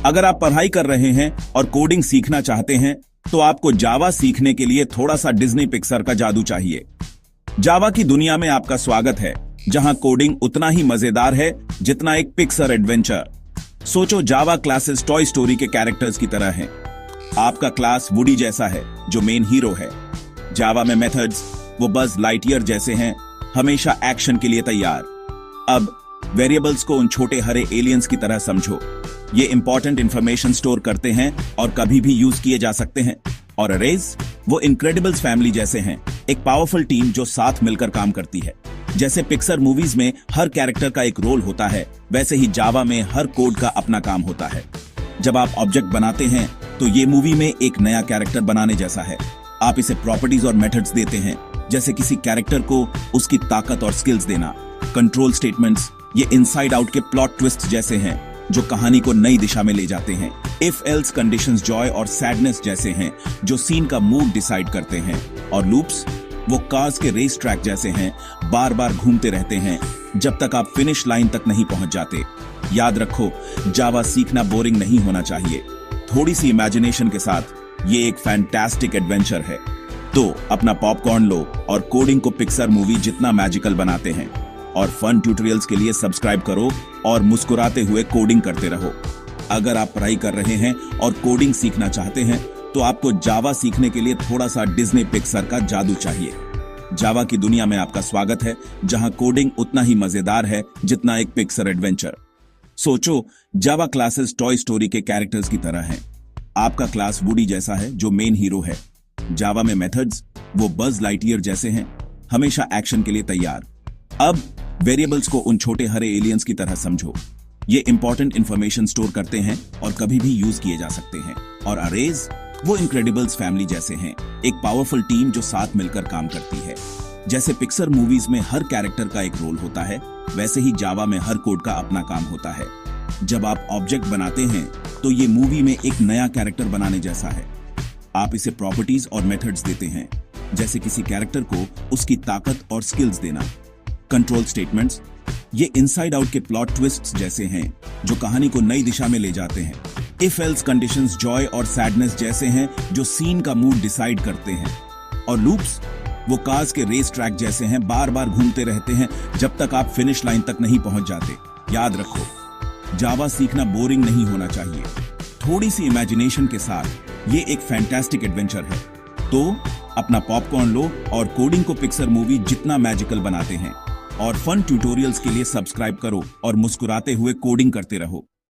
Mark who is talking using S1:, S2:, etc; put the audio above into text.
S1: अगर आप पढ़ाई कर रहे हैं और कोडिंग सीखना चाहते हैं तो आपको जावा सीखने के लिए थोड़ा सा डिज्नी पिक्सर का जादू चाहिए। जावा की दुनिया में आपका स्वागत है, जहां कोडिंग उतना ही मजेदार है जितना एक पिक्सर एडवेंचर। सोचो, जावा क्लासेस टॉय स्टोरी के कैरेक्टर्स की तरह हैं। आपका क्लास वुडी जैसा है जो मेन हीरो है। जावा में मेथड्स वो बज लाइटईयर जैसे हैं, हमेशा एक्शन के लिए तैयार। अब वेरिएबल्स को उन छोटे हरे एलियंस की तरह समझो। ये इंपॉर्टेंट इंफॉर्मेशन स्टोर करते हैं और कभी भी यूज किए जा सकते हैं। और अरेज वो इनक्रेडिबल्स फैमिली जैसे हैं, एक पावरफुल टीम जो साथ मिलकर काम करती है। जैसे पिक्सर मूवीज में हर कैरेक्टर का एक रोल होता है, वैसे ही जावा में हर कोड का अपना काम होता है। जब आप ऑब्जेक्ट बनाते हैं तो ये मूवी में एक नया कैरेक्टर बनाने जैसा है। आप इसे प्रॉपर्टीज और मेथड्स देते हैं, जैसे किसी कैरेक्टर को उसकी ताकत और स्किल्स देना। कंट्रोल स्टेटमेंट्स ये इनसाइड आउट के प्लॉट ट्विस्ट जैसे हैं जो कहानी को नई दिशा में ले जाते हैं। इफ एल्स कंडीशंस जॉय और सैडनेस जैसे हैं जो सीन का मूड डिसाइड करते हैं। और लूप्स वो कार्स के रेस ट्रैक जैसे हैं, बार बार घूमते रहते हैं जब तक आप फिनिश लाइन तक नहीं पहुंच जाते। याद रखो, जावा सीखना बोरिंग नहीं होना चाहिए। थोड़ी सी इमेजिनेशन के साथ ये एक फैंटास्टिक एडवेंचर है। तो अपना पॉपकॉर्न लो और कोडिंग को पिक्सर मूवी जितना मैजिकल बनाते हैं। और फन ट्यूटोरियल्स के लिए सब्सक्राइब करो और मुस्कुराते हुए कोडिंग करते रहो। अगर आप पढ़ाई कर रहे हैं और कोडिंग सीखना चाहते हैं तो आपको जावा सीखने के लिए थोड़ा सा डिज्नी पिक्सर का जादू चाहिए। जावा की दुनिया में आपका स्वागत है, जहां कोडिंग उतना ही मजेदार है जितना एक पिक्सर एडवेंचर। सोचो, जावा क्लासेस टॉय स्टोरी के कैरेक्टर्स की तरह हैं। आपका क्लास वुडी जैसा है जो मेन हीरो है। जावा में मेथड्स वो बज लाइटईयर जैसे हैं, हमेशा एक्शन के लिए तैयार। अब वेरिएबल्स को उन छोटे हरे एलियंस की तरह समझो। ये इंपॉर्टेंट इंफॉर्मेशन स्टोर करते हैं और कभी भी यूज किए जा सकते हैं। और अरेज वो इनक्रेडिबल्स फैमिली जैसे हैं, एक पावरफुल टीम जो साथ मिलकर काम करती है। जैसे पिक्सर मूवीज में हर कैरेक्टर का एक रोल होता है, वैसे ही जावा में हर कोड का अपना काम होता है। जब आप ऑब्जेक्ट बनाते हैं तो ये मूवी में एक नया कैरेक्टर बनाने जैसा है। आप इसे प्रॉपर्टीज और मेथड्स देते हैं, जैसे किसी कैरेक्टर को उसकी ताकत और स्किल्स देना। कंट्रोल स्टेटमेंट्स ये इनसाइड आउट के प्लॉट ट्विस्ट्स जैसे हैं जो कहानी को नई दिशा में ले जाते हैं। इफ एल्स कंडीशंस जॉय और सैडनेस जैसे हैं जो सीन का मूड डिसाइड करते हैं। और लूप्स वो कार्स के रेस ट्रैक जैसे हैं, बार बार घूमते रहते हैं जब तक आप फिनिश लाइन तक नहीं पहुंच जाते। याद रखो, जावा सीखना बोरिंग नहीं होना चाहिए। थोड़ी सी इमेजिनेशन के साथ ये एक फैंटास्टिक एडवेंचर है। तो अपना पॉपकॉर्न लो और कोडिंग को पिक्सर मूवी जितना मैजिकल बनाते हैं। और फन ट्यूटोरियल्स के लिए सब्सक्राइब करो और मुस्कुराते हुए कोडिंग करते रहो।